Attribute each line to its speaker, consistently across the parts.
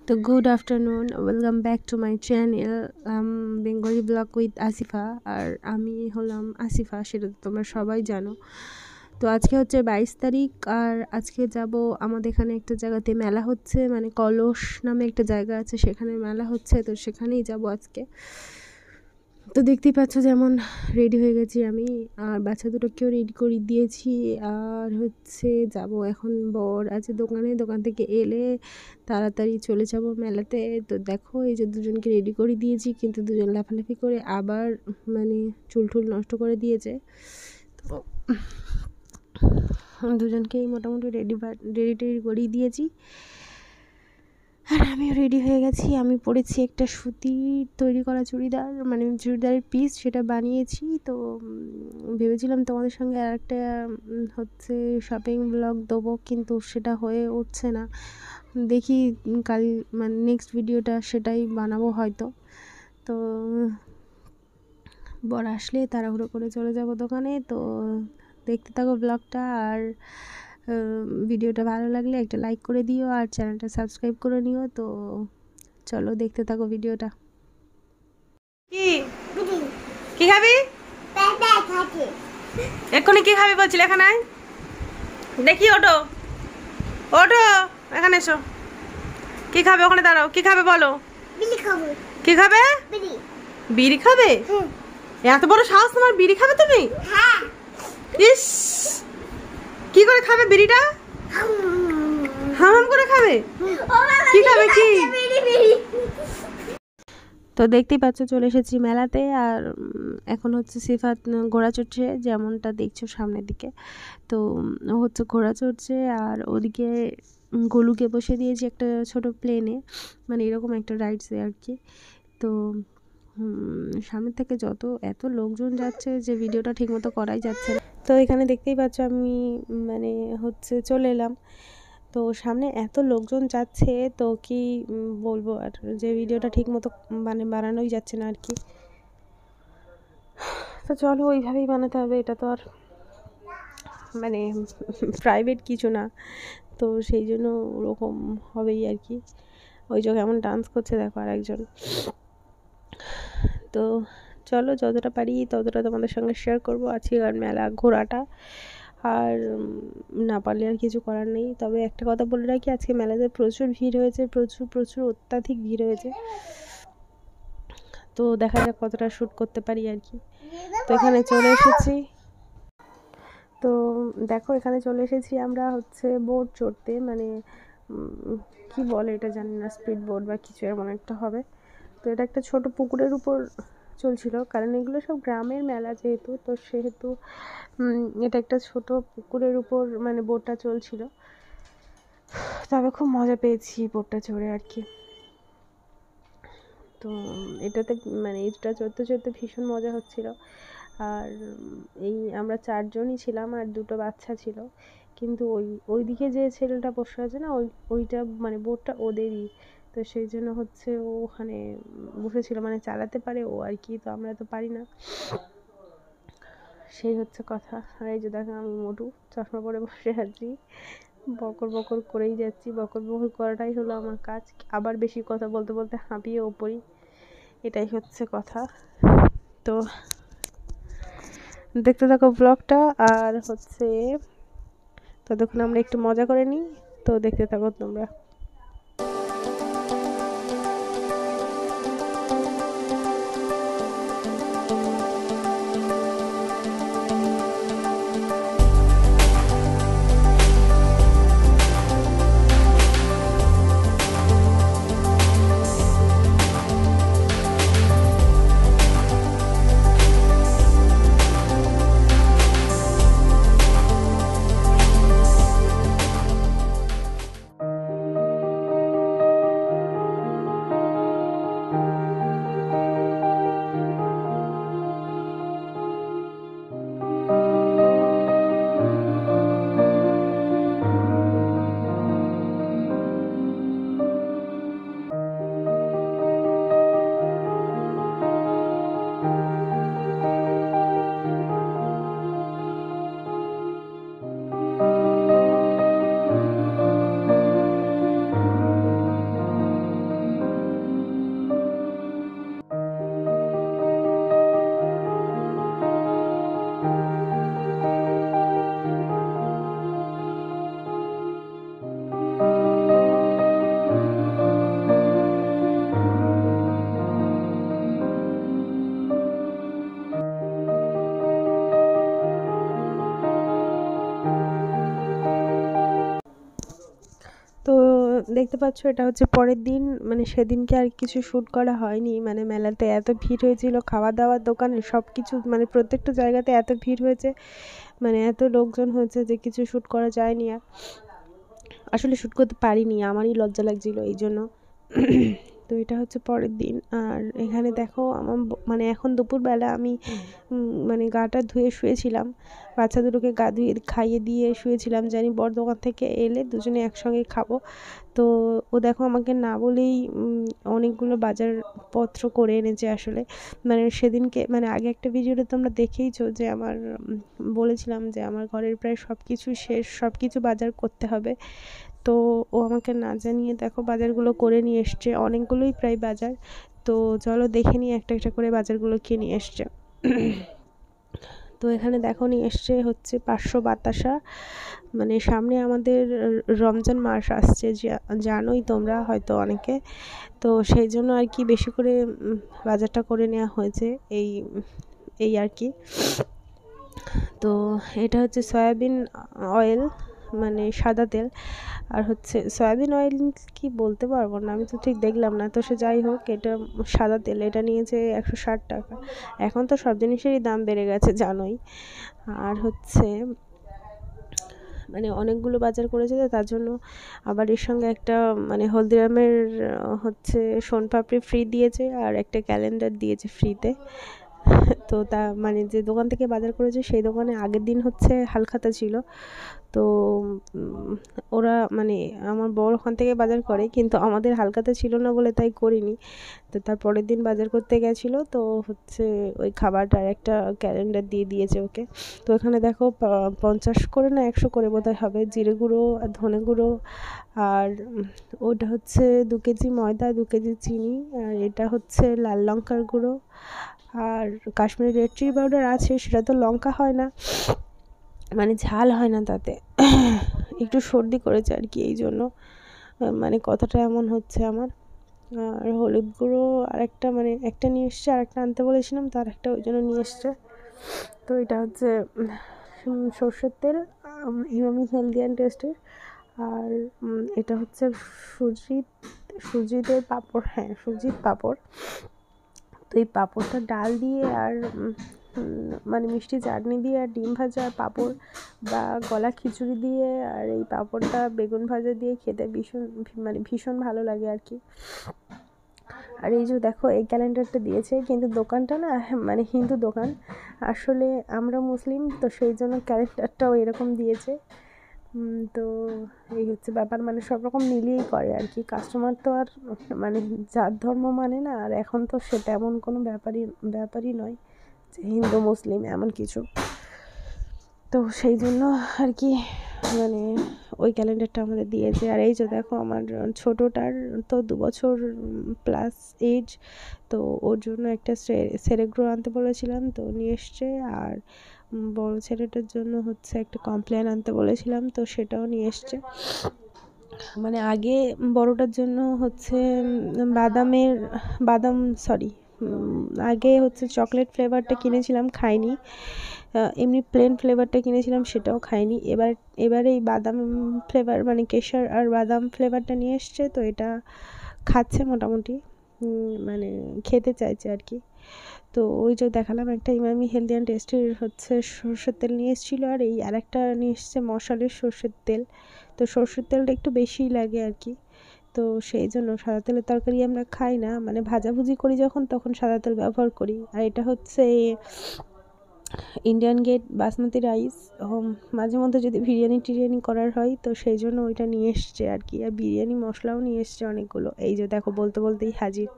Speaker 1: তো good afternoon, welcome back to my channel Bengali blog with Asifa. আর আমি হলাম আসিফা, সেটা তো তোমরা সবাই জানো। তো আজকে হচ্ছে 22 তারিখ, আর আজকে যাব আমাদের এখানে একটা জায়গাতে মেলা হচ্ছে, মানে কলস নামে একটা জায়গা আছে, সেখানে মেলা হচ্ছে, তো সেখানেই যাব আজকে। তো দেখতেই পাচ্ছ যেমন রেডি হয়ে গেছি আমি, আর বাচ্চা দুটোকেও রেডি করে দিয়েছি। আর হচ্ছে যাব এখন, বর আছে দোকানে, দোকান থেকে এলে তাড়াতাড়ি চলে যাব মেলাতে। তো দেখো এই যে দুজনকে রেডি করে দিয়েছি, কিন্তু দুজন লাফালাফি করে আবার মানে চুল টুল নষ্ট করে দিয়েছে। তো দুজনকেই মোটামুটি রেডি করিয়ে দিয়েছি, আর আমিও রেডি হয়ে গেছি। আমি পরেছি একটা সুতির তৈরি করা চুড়িদার, মানে চুড়িদারের পিস, সেটা বানিয়েছি। তো ভেবেছিলাম তোমাদের সঙ্গে আর একটা হচ্ছে শপিং ব্লগ দেবো, কিন্তু সেটা হয়ে উঠছে না। দেখি কাল মানে নেক্সট ভিডিওটা সেটাই বানাবো হয়তো। তো বর আসলে তাড়াহুড়ো করে চলে যাব দোকানে। তো দেখতে থাকো ব্লগটা, আর ভিডিওটা ভালো লাগলে একটা লাইক করে দিও, আর চ্যানেলটা সাবস্ক্রাইব করে নিও। তো চলো দেখতে থাকো ভিডিওটা।
Speaker 2: কি কি খাবি? এক্ষুনি কি খাবি বলছিল? এখানে আয়। দেখি, ওঠো ওঠো, এখানে এসো। কি খাবে? ওখানে দাঁড়াও। কি খাবে বলো? কি খাবে? বিড়ি খাবে? এত বড় সাহস তোমার! বিড়ি খাবে তুমি? ইস, কি করে খাবে বিড়িটা? হাম করে খাবে? কি খাবে? কি?
Speaker 1: তো দেখতেই পাচ্ছ চলে এসেছি মেলাতে, আর এখন হচ্ছে সিফাত ঘোড়া চড়ছে, যেমনটা দেখছো সামনের দিকে। তো ও হচ্ছে ঘোড়া চড়ছে, আর ওদিকে গোলুকে বসে দিয়েছি একটা ছোট প্লেনে, মানে এরকম একটা রাইডসে আর কি। তো সামনের থেকে এত লোকজন যাচ্ছে যে ভিডিওটা ঠিকমতো করাই যাচ্ছে না। তো এখানে দেখতেই পাচ্ছ আমি মানে হচ্ছে চলে এলাম। তো সামনে এত লোকজন যাচ্ছে, তো কি বলবো, আর যে ভিডিওটা ঠিক মতো মানে বানানোই যাচ্ছে না আর কি। তো চলো ওইভাবেই বানাতে হবে, এটা তো আর মানে প্রাইভেট কিছু না, তো সেই জন্য ওরকম হবেই আর কি। ওই যে কেমন ডান্স করছে দেখো আর একজন। তো চলো যতটা পারি ততটা তোমাদের সঙ্গে শেয়ার করবো আজকে আর মেলা ঘোরাটা। আর না পারলে আর কিছু করার নেই। তবে একটা কথা বলে রাখি, আজকে মেলাতে প্রচুর ভিড় হয়েছে, প্রচুর প্রচুর অত্যাধিক ভিড় হয়েছে। তো দেখা যাক কতটা শ্যুট করতে পারি আর কি। তো এখানে চলে এসেছি। তো দেখো এখানে চলে এসেছি আমরা হচ্ছে বোট চড়তে, মানে কি বলে এটা জানি না, স্পিড বোট বা কিছু এমন একটা হবে। তো এটা একটা ছোট পুকুরের উপর চলছিল, কারণ এগুলো সব গ্রামের মেলা যেহেতু, তো সেহেতু এটা একটা ছোট পুকুরের উপর মানে বোটটা চলছিল। তবে খুব মজা পেয়েছি বোটটা চড়ে আর কি। তো এটাতে মানে এটা চড়তে চড়তে ভীষণ মজা হচ্ছিল। আর এই আমরা 4জনই ছিলাম, আর 2টো বাচ্চা ছিল। কিন্তু ওইদিকে যে ছেলেটা বসে আছে না, ওইটা মানে বোটটা ওদেরই। তো সেই জন্য হচ্ছে ও ওখানে বসেছিল, মানে চালাতে পারে ও আর কি, তো আমরা তো পারি না, সেই হচ্ছে কথা। আর এই যে দেখো আমি মোটু চশমা পরে বসে আছি, বকর বকর করেই যাচ্ছি। বকর বকর করাটাই হলো আমার কাজ, আবার বেশি কথা বলতে বলতে হাঁপিয়ে ওপরি, এটাই হচ্ছে কথা। তো দেখতে থাকো ব্লগটা, আর হচ্ছে ততক্ষণ আমরা একটু মজা করে নিই। তো দেখতে থাকো তোমরা। দেখতে পাচ্ছ এটা হচ্ছে পরের দিন, মানে সেদিনকে আর কিছু শ্যুট করা হয়নি, মানে মেলাতে এত ভিড় হয়েছিল, খাওয়া দাওয়ার দোকানে সব কিছু, মানে প্রত্যেকটা জায়গাতে এত ভিড় হয়েছে, মানে এত লোকজন হয়েছে যে কিছু শ্যুট করা যায়নি। আর আসলে শ্যুট করতে পারিনি, আমারই লজ্জা লাগছিল এই জন্য। তো এটা হচ্ছে পরের দিন। আর এখানে দেখো আমার মানে এখন দুপুরবেলা আমি মানে গাটা ধুয়ে শুয়েছিলাম, বাচ্চা দুটোকে গা ধুয়ে খাইয়ে দিয়ে শুয়েছিলাম, জানি বর দোকান থেকে এলে দুজনে একসঙ্গে খাবো। তো ও দেখো আমাকে না বলেই অনেকগুলো বাজারপত্র করে এনেছে আসলে। মানে সেদিনকে, মানে আগে একটা ভিডিওতে তোমরা দেখেইছো যে আমার বলেছিলাম যে আমার ঘরের প্রায় সব কিছু শেষ, সব কিছু বাজার করতে হবে। তো ও আমাকে না জানিয়ে দেখো বাজারগুলো করে নিয়ে এসছে, অনেকগুলোই প্রায় বাজার। তো চলো দেখে নিই একটা একটা করে বাজারগুলো কে নিয়ে এসছে। তো এখানে দেখো নিয়ে এসছে হচ্ছে 500 বাতাসা, মানে সামনে আমাদের রমজান মাস আসছে, জানোই তোমরা হয়তো অনেকে, তো সেই জন্য আর কি বেশি করে বাজারটা করে নেওয়া হয়েছে, এই আর কি। তো এটা হচ্ছে সয়াবিন অয়েল, মানে সাদা তেল, আর হচ্ছে সয়াবিন অয়েল কি বলতে পারবো না, আমি তো ঠিক দেখলাম না, তো সে যাই হোক এটা সাদা তেল, এটা নিয়েছে 160 টাকা। এখন তো সব জিনিসেরই দাম বেড়ে গেছে জানোই। আর হচ্ছে মানে অনেকগুলো বাজার করেছে, তো তার জন্য আবার এর সঙ্গে একটা মানে হলদিরামের হচ্ছে সোনপাপড়ি ফ্রি দিয়েছে, আর একটা ক্যালেন্ডার দিয়েছে ফ্রিতে। তো তা মানে যে দোকান থেকে বাজার করেছে সেই দোকানে আগের দিন হচ্ছে হালখাতা ছিল, তো ওরা মানে আমার বর ওখান থেকে বাজার করে, কিন্তু আমাদের হালখাতা ছিল না বলে তাই করিনি। তো তার পরের দিন বাজার করতে গেছিলো, তো হচ্ছে ওই খাবারটার একটা ক্যালেন্ডার দিয়ে দিয়েছে ওকে। তো এখানে দেখো 50 করে না 100 করে বোধহয় হবে জিরে গুঁড়ো আর ধনে গুঁড়ো, আর ওটা হচ্ছে 2 কেজি ময়দা, 2 কেজি চিনি, আর এটা হচ্ছে লাল লঙ্কার গুঁড়ো, আর কাশ্মীরি রেড চিলি পাউডার আছে, সেটা তো লঙ্কা হয় না, মানে ঝাল হয় না তাতে। একটু সর্দি করেছে আর কি, এই জন্য মানে কথাটা এমন হচ্ছে আমার। আর হলুদ গুঁড়ো আরেকটা, মানে একটা নিয়ে এসছে, আরেকটা আনতে বলেছিলাম, তো আরেকটা ওই জন্য নিয়ে এসছে। তো এটা হচ্ছে সর্ষের তেল, ইমামি হেলদি অ্যান্ড টেস্টের। আর এটা হচ্ছে সুজিদের পাঁপড়, হ্যাঁ সুজির পাঁপড়। তো এই পাঁপড়টা ডাল দিয়ে আর মানে মিষ্টি চাটনি দিয়ে আর ডিম ভাজা আর পাঁপড় বা গলা খিচুড়ি দিয়ে আর এই পাঁপড়টা বেগুন ভাজা দিয়ে খেতে ভীষণ ভালো লাগে আর কি। আর এই যে দেখো এই ক্যালেন্ডারটা দিয়েছে, কিন্তু দোকানটা না মানে হিন্দু দোকান, আসলে আমরা মুসলিম, তো সেই জন্য ক্যালেন্ডারটাও এরকম দিয়েছে। তো এই হচ্ছে ব্যাপার, মানে সব রকম মিলিয়েই করে আর কি, কাস্টমার তো আর মানে জাত ধর্ম মানে না, আর এখন তো সেটা এমন কোনো ব্যাপারই নয় যে হিন্দু মুসলিম এমন কিছু। তো সেই জন্য আর কি মানে ওই ক্যালেন্ডারটা আমাদের দিয়েছে। আর এই যে দেখো আমার ছোটোটার তো 2 বছর প্লাস এজ, তো ওর জন্য একটা সেরেগ্রো আনতে বলেছিলাম, তো নিয়ে এসছে। আর বড় ছেলেটার জন্য হচ্ছে একটা কমপ্লেন আনতে বলেছিলাম, তো সেটাও নিয়ে এসছে। মানে আগে বড়টার জন্য হচ্ছে আগে হচ্ছে চকলেট ফ্লেভারটা কিনেছিলাম, খাইনি। এমনি প্লেন ফ্লেভারটা কিনেছিলাম, সেটাও খাইনি। এবার এই বাদাম ফ্লেভার, মানে কেশর আর বাদাম ফ্লেভারটা নিয়ে এসছে, তো এটা খাচ্ছে মোটামুটি, মানে খেতে চাইছে আর কি। তো ওই যে দেখালাম একটা ইমামি হেলদি অ্যান্ড টেস্টির হচ্ছে সর্ষের তেল নিয়ে এসেছিলো, আর এই আরেকটা নিয়ে এসছে মশালের সর্ষের তেল। তো সর্ষের তেলটা একটু বেশিই লাগে আর কি, তো সেই জন্য সাদা তেলের তরকারি আমরা খাই না, মানে ভাজাভুজি করি যখন তখন সাদা তেল ব্যবহার করি। আর এটা হচ্ছে ইন্ডিয়ান গেট বাসমতি রাইস, মাঝে মধ্যে যদি বিরিয়ানি করার হয় তো সেই জন্য ওইটা নিয়ে এসছে আর কি। আর বিরিয়ানি মশলাও নিয়ে এসছে অনেকগুলো, এই যে দেখো বলতে বলতেই হাজির।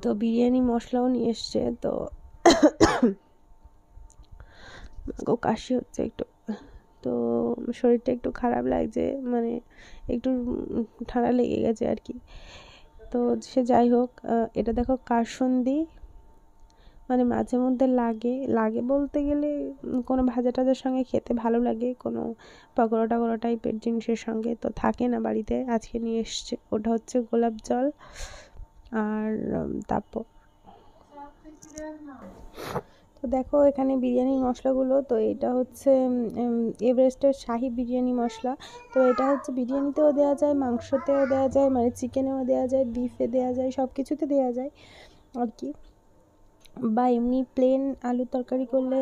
Speaker 1: তো বিরিয়ানি মশলাও নিয়ে এসছে। তো কাশি হচ্ছে একটু, তো শরীরটা একটু খারাপ লাগছে, মানে একটু ঠান্ডা লেগে গেছে আর কি। তো সে যাই হোক, এটা দেখো কাসুন্দি, মানে মাঝে মধ্যে লাগে বলতে গেলে কোনো ভাজা টাজার সঙ্গে খেতে ভালো লাগে, কোনো পকোড়া টকোড়া টাইপের জিনিসের সঙ্গে, তো থাকে না বাড়িতে, আজকে নিয়ে এসছে। ওটা হচ্ছে গোলাপ জল, আর তারপর তো দেখো এখানে বিরিয়ানির মশলাগুলো, তো এটা হচ্ছে এভারেস্টের শাহি বিরিয়ানি মশলা। তো এটা হচ্ছে বিরিয়ানিতেও দেওয়া যায়, মাংসতেও দেওয়া যায়, মানে চিকেনেও দেওয়া যায়, বিফে দেওয়া যায়, সব কিছুতে দেওয়া যায় আর কি। বা এমনি প্লেন আলুর তরকারি করলে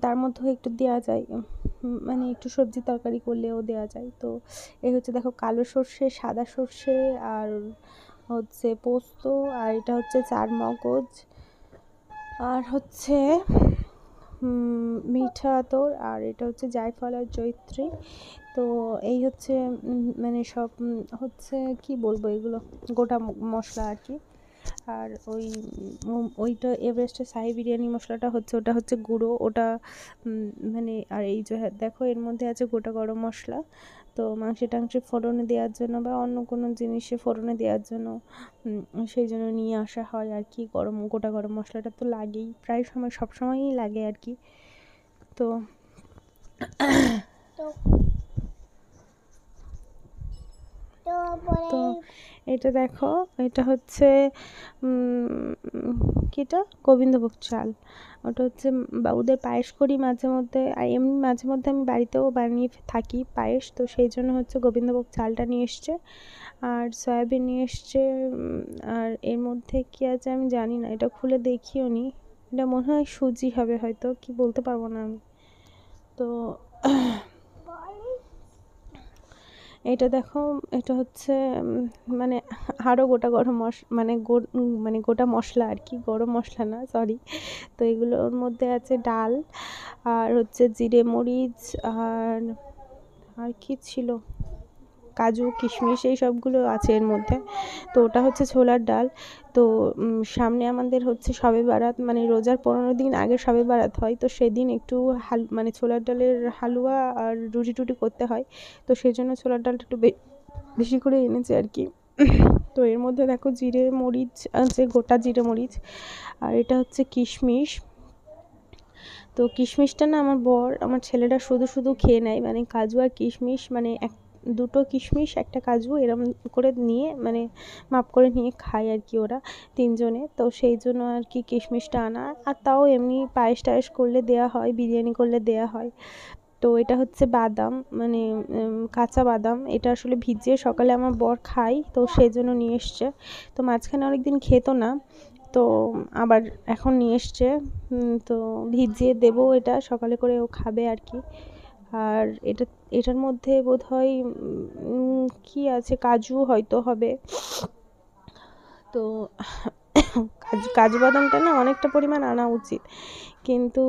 Speaker 1: তার মধ্যেও একটু দেওয়া যায়, মানে একটু সবজি তরকারি করলেও দেওয়া যায়। তো এই হচ্ছে দেখো কালো সর্ষে, সাদা সর্ষে, আর হচ্ছে পোস্ত, আর এটা হচ্ছে চার মগজ, আর হচ্ছে মিঠা আতর, আর এটা হচ্ছে জায়ফল আর জয়িত্রী। তো এই হচ্ছে মানে সব হচ্ছে কি বলবো, এগুলো গোটা মশলা আর কি। আর ওইটা এভারেস্টের শাহি বিরিয়ানি মশলাটা হচ্ছে, ওটা হচ্ছে গুঁড়ো, ওটা মানে। আর এই যে দেখো এর মধ্যে আছে গোটা গরম মশলা। তো মাংসে টাংসে ফোড়নে দেওয়ার জন্য বা অন্য কোনো জিনিসে ফোড়নে দেওয়ার জন্য সেই জন্য নিয়ে আসা হয় আর কি। গোটা গরম মশলাটা তো লাগেই, প্রায় সময় সব সময়ই লাগে আর কি। তো তো এটা দেখো, এটা হচ্ছে কিটা গোবিন্দভোগ চাল। ওটা হচ্ছে ওদের পায়েস করি মাঝে মধ্যে, আর এমনি মাঝে মধ্যে আমি বাড়িতেও বানিয়ে থাকি পায়েস। তো সেই জন্য হচ্ছে গোবিন্দভোগ চালটা নিয়ে এসছে, আর সয়াবিন নিয়ে এসছে। আর এর মধ্যে কী আছে আমি জানি না, এটা খুলে দেখিও নি। এটা মনে হয় সুজি হবে হয়তো, কি বলতে পারবো না আমি। তো এটা দেখো, এটা হচ্ছে মানে আরও গোটা গরম মানে গোটা মশলা আর কি, গরম মশলা না, সরি। তো এগুলোর মধ্যে আছে ডাল, আর হচ্ছে জিরে মরিচ, আর কি ছিল, কাজু কিশমিশ, এই সবগুলো আছে এর মধ্যে। তো ওটা হচ্ছে ছোলার ডাল। তো সামনে আমাদের হচ্ছে শবে বারাত, মানে রোজার 15 দিন আগে শবে বারাত হয়। তো সেদিন একটু মানে ছোলার ডালের হালুয়া আর রুটি টুটি করতে হয়। তো সেই জন্য ছোলার ডালটা একটু বেশি করে এনেছে আর কি। তো এর মধ্যে দেখো জিরে মরিচ আছে, গোটা জিরে মরিচ, আর এটা হচ্ছে কিশমিশ। তো কিশমিশটা না আমার ছেলেরা শুধু শুধু খেয়ে নেয়, মানে কাজু আর কিশমিশ, মানে দুটো কিশমিশ একটা কাজু এরম করে নিয়ে, মানে মাপ করে নিয়ে খায় আর কি ওরা তিনজনে। তো সেই জন্য আর কি কিশমিশটা আনা, আর তাও এমনি পায়েস টায়েস করলে দেওয়া হয়, বিরিয়ানি করলে দেওয়া হয়। তো এটা হচ্ছে বাদাম, মানে কাঁচা বাদাম, এটা আসলে ভিজিয়ে সকালে আমার বর খায়, তো সেই জন্য নিয়ে এসছে। তো মাঝখানে অনেকদিন খেত না, তো আবার এখন নিয়ে এসছে। তো ভিজিয়ে দেবো, এটা সকালে করে ও খাবে আর কি। আর এটার মধ্যে বোধহয় কি আছে, কাজু হয়তো হবে। তো কাজু বাদামটা না অনেকটা পরিমাণ আনা উচিত, কিন্তু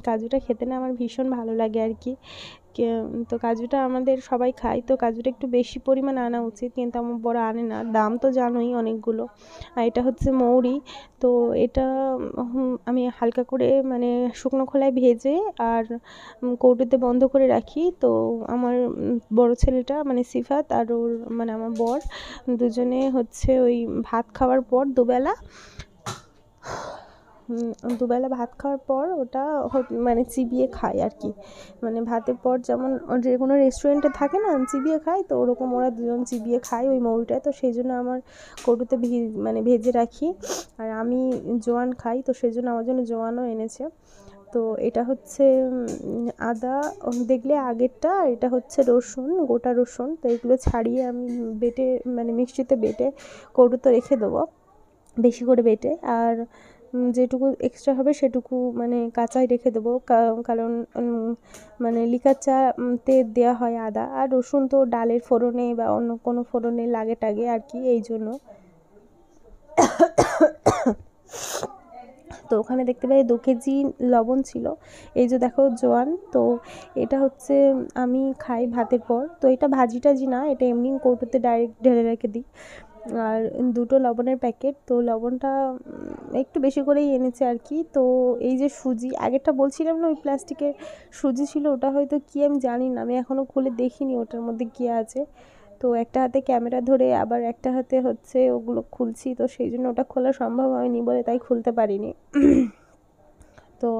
Speaker 1: কাজুটা খেতে না আমার ভীষণ ভালো লাগে আর কি। তো কাজুটা আমাদের সবাই খায়, তো কাজুটা একটু বেশি পরিমাণ আনা উচিত, কিন্তু আমার বড় আনে না, দাম তো জানোই অনেকগুলো। আর এটা হচ্ছে মৌরি। তো এটা আমি হালকা করে মানে শুকনো খোলায় ভেজে আর কৌটোতে বন্ধ করে রাখি। তো আমার বড় ছেলেটা মানে সিফাত আর ওর মানে আমার বর দুজনে হচ্ছে ওই ভাত খাওয়ার পর দুবেলা ভাত খাওয়ার পর ওটা মানে চিবিয়ে খায় আর কি। মানে ভাতের পর যেমন যে কোনো রেস্টুরেন্টে থাকে না চিবিয়ে খায়, তো ওরকম ওরা দুজন চিবিয়ে খায় ওই মৌরিটা। তো সেই জন্য আমার কৌটোতে মানে ভেজে রাখি। আর আমি জোয়ান খাই, তো সেই জন্য আমার জন্য জোয়ানও এনেছে। তো এটা হচ্ছে আদা দেখলে আগেরটা, আর এটা হচ্ছে রসুন, গোটা রসুন। তো এগুলো ছাড়িয়ে আমি বেটে মানে মিক্সিতে বেটে কৌটোতে রেখে দেবো, বেশি করে বেটে। আর যেটুকু এক্সট্রা হবে সেটুকু মানে কাঁচাই রেখে দেবো, কারণ মানে লিকার চাতে দেওয়া হয় আদা আর রসুন, তো ডালের ফোড়নে বা অন্য কোনো ফোড়নে লাগে টাগে আর কি, এই জন্য। তো ওখানে দেখতে পাই 2 কেজি লবণ ছিল। এই যে দেখো জোয়ান। তো এটা হচ্ছে আমি খাই ভাতের পর। তো এটা ভাজি টাজি না, এটা এমনি কৌটোতে ডাইরেক্ট ঢেলে রেখে দিই। আর 2টো লবণের প্যাকেট, তো লবণটা একটু বেশি করেই এনেছে আর কি। তো এই যে সুজি, আগেরটা বলছিলাম না ওই প্লাস্টিকের সুজি ছিল, ওটা হয়তো কি আমি জানি না, আমি এখনও খুলে দেখিনি ওটার মধ্যে কী আছে। তো একটা হাতে ক্যামেরা ধরে আবার একটা হাতে হচ্ছে ওগুলো খুলছি, তো সেই জন্য ওটা খোলা সম্ভব হয়নি বলে তাই খুলতে পারিনি। তো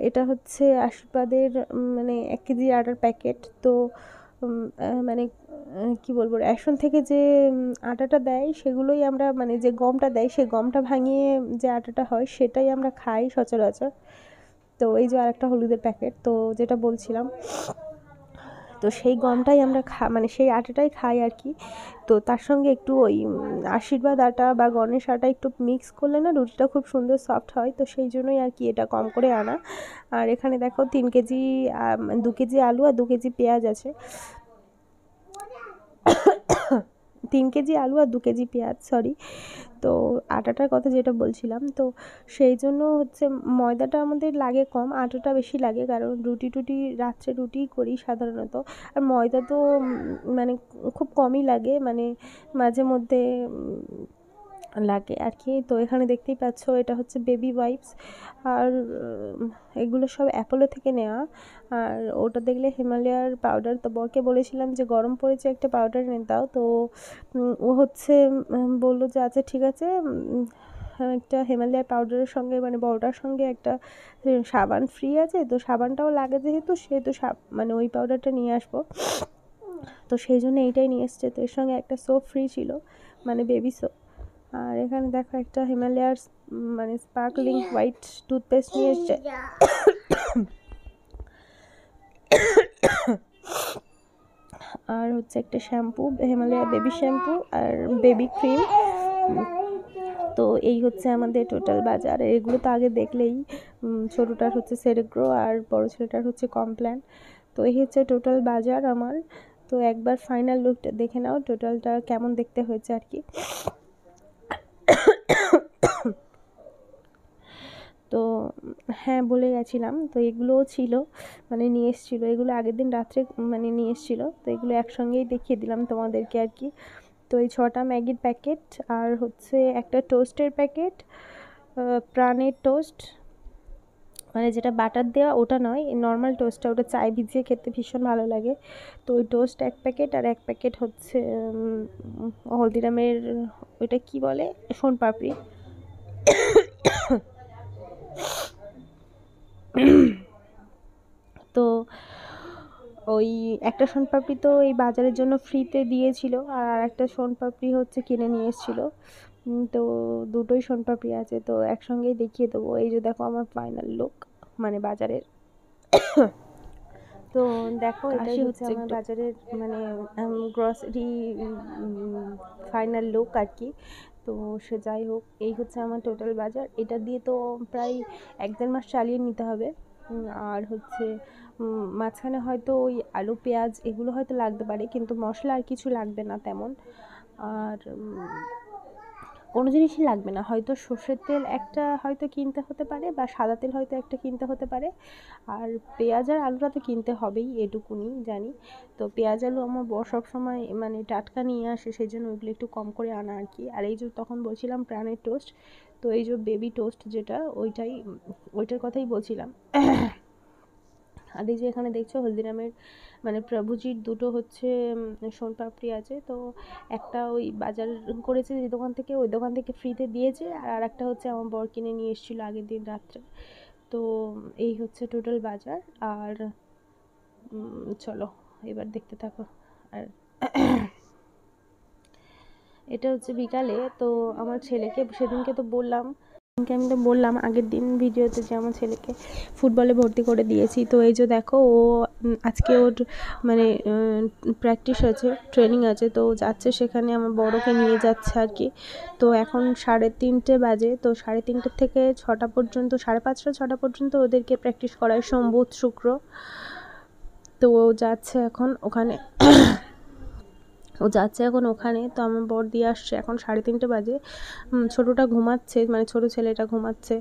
Speaker 1: এটা হচ্ছে আশীর্বাদের মানে 1 কেজি আটার প্যাকেট। তো মানে কি বলবো, রেশন থেকে যে আটাটা দেয় সেগুলোই আমরা, মানে যে গমটা দেয় সেই গমটা ভাঙিয়ে যে আটাটা হয় সেটাই আমরা খাই সচরাচর। তো এই যে আরেকটা হলুদের প্যাকেট, তো যেটা বলছিলাম, তো সেই গমটাই আমরা মানে সেই আটাটাই খাই আর কি। তো তার সঙ্গে একটু ওই আশীর্বাদ আটা বা গণেশ আটা একটু মিক্স করলে না রুটিটা খুব সুন্দর সফট হয়। তো সেই জন্যই আর কি এটা কম করে আনা। আর এখানে দেখো 3 কেজি 2 কেজি আলু আর 2 কেজি পেঁয়াজ আছে। 3 কেজি আলু আর 2 কেজি পেঁয়াজ, সরি। তো আটাটার কথা যেটা বলছিলাম, তো সেই জন্য হচ্ছে ময়দাটা আমাদের লাগে কম, আটাটা বেশি লাগে, কারণ রুটি রাত্রে রুটিই করি সাধারণত। আর ময়দা তো মানে খুব কমই লাগে, মানে মাঝে মধ্যে লাগে আর কি। তো এখানে দেখতেই পাচ্ছ এটা হচ্ছে বেবি ওয়াইপস, আর এগুলো সব অ্যাপোলো থেকে নেওয়া। আর ওটা দেখলে হিমালয়ার পাউডার। তো বরকে বলেছিলাম যে গরম পড়েছে একটা পাউডার এনে দাও, তো ও হচ্ছে বললো যে আচ্ছা ঠিক আছে। একটা হিমালয়ার পাউডারের সঙ্গে, মানে বড়টার সঙ্গে একটা সাবান ফ্রি আছে, তো সাবানটাও লাগে যেহেতু, সেহেতু মানে ওই পাউডারটা নিয়ে আসবো। তো সেই জন্য এইটাই নিয়ে এসছে। তো এর সঙ্গে একটা সোপ ফ্রি ছিল, মানে বেবি সোপ। আর এখানে দেখো একটা হিমালয়ার মানে স্পার্কলিং হোয়াইট টুথপেস্ট নিয়ে এসছে। আর হচ্ছে একটা শ্যাম্পু, হিমালয়া বেবি শ্যাম্পু আর বেবি ক্রিম। তো এই হচ্ছে আমাদের টোটাল বাজার। এগুলো তো আগে দেখলেই, ছোটোটার হচ্ছে সেরেগ্রো আর বড়ো ছেলেটার হচ্ছে কমপ্ল্যান। তো এই হচ্ছে টোটাল বাজার আমার। তো একবার ফাইনাল লুকটা দেখে নাও, টোটালটা কেমন দেখতে হয়েছে আর কি। তো হ্যাঁ, বলে গেছিলাম, তো এগুলোও ছিল, মানে নিয়ে এসেছিলো, এগুলো আগের দিন রাত্রে মানে নিয়ে এসেছিলো। তো এগুলো একসঙ্গেই দেখিয়ে দিলাম তোমাদেরকে আর কি। তো এই 6টা ম্যাগির প্যাকেট, আর হচ্ছে একটা টোস্টের প্যাকেট, প্রাণের টোস্ট, মানে যেটা বাটার দেওয়া ওটা নয়, নর্মাল টোস্টটা, ওটা চায় ভিজিয়ে খেতে ভীষণ ভালো লাগে। তো ওই টোস্ট 1 প্যাকেট, আর 1 প্যাকেট হচ্ছে হলদিরামের ওইটা কি বলে, সোনপাপড়ি। তো ওই একটা সোনপাপড়ি তো এই বাজারের জন্য ফ্রিতে দিয়েছিল, আর একটা সোনপাপড়ি হচ্ছে কিনে নিয়ে এসেছিলো। তো দুটোই সোনপাপড়ি আছে, তো একসঙ্গেই দেখিয়ে দেবো। এই যে দেখো আমার ফাইনাল লুক, মানে বাজারের। তো দেখো এটাই হচ্ছে আমার বাজারের মানে গ্রসারি ফাইনাল লুক আর কি। তো সে যাই হোক, এই হচ্ছে আমার টোটাল বাজার। এটা দিয়ে তো প্রায় 1-1.5 মাস চালিয়ে নিতে হবে। আর হচ্ছে মাঝখানে হয়তো ওই আলু পেঁয়াজ এগুলো হয়তো লাগতে পারে, কিন্তু মশলা আর কিছু লাগবে না তেমন। আর কোনো জিনিসই লাগবে না, হয়তো সর্ষের তেল একটা হয়তো কিনতে হতে পারে, বা সাদা তেল হয়তো একটা কিনতে হতে পারে। আর পেঁয়াজ আর আলুটা তো কিনতে হবেই, এটুকুনি জানি। তো পেঁয়াজ আলু আমার বর সবসময় মানে টাটকা নিয়ে আসে, সেই জন্য ওইগুলো একটু কম করে আনা আর কি। আর এই যে তখন বলছিলাম প্রাণের টোস্ট, তো এই যে বেবি টোস্ট যেটা, ওইটার কথাই বলছিলাম। আর এই যে এখানে দেখছো হলদিরামের মানে প্রভুজির দুটো হচ্ছে সোনপাপড়ি আছে। তো একটা ওই বাজার করেছে যে দোকান থেকে, ওই দোকান থেকে ফ্রিতে দিয়েছে, আর একটা হচ্ছে আমার বর কিনে নিয়ে এসেছিলো আগের দিন রাত্রে। তো এই হচ্ছে টোটাল বাজার। আর চলো এবার দেখতে থাকো। আর এটা হচ্ছে বিকালে। তো আমার ছেলেকে সেদিনকে তো বললাম, আমি তো বললাম আগের দিন ভিডিওতে যে আমার ছেলেকে ফুটবলে ভর্তি করে দিয়েছি। তো এই যে দেখো, ও আজকে ওর মানে প্র্যাকটিস আছে, ট্রেনিং আছে, তো যাচ্ছে সেখানে, আমার বড়কে নিয়ে যাচ্ছে আর কি। তো এখন 3:30 বাজে। তো 3:30 থেকে 6টা পর্যন্ত, 5:30 6টা পর্যন্ত ওদেরকে প্র্যাকটিস করায়, সোম বুধ শুক্র। তো ও যাচ্ছে এখন ওখানে। তো আমার বর দিয়ে আসছে, এখন 3:30 বাজে। ছোটোটা ঘুমাচ্ছে, মানে ছোটো ছেলেটা ঘুমাচ্ছে,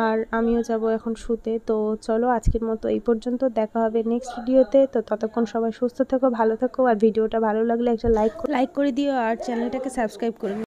Speaker 1: আর আমিও যাব এখন শুতে। তো চলো আজকের মতো এই পর্যন্ত, দেখা হবে নেক্সট ভিডিওতে। তো ততক্ষণ সবাই সুস্থ থেকো, ভালো থেকো, আর ভিডিওটা ভালো লাগলে একটা লাইক করে দিও, আর চ্যানেলটাকে সাবস্ক্রাইব করে নিও।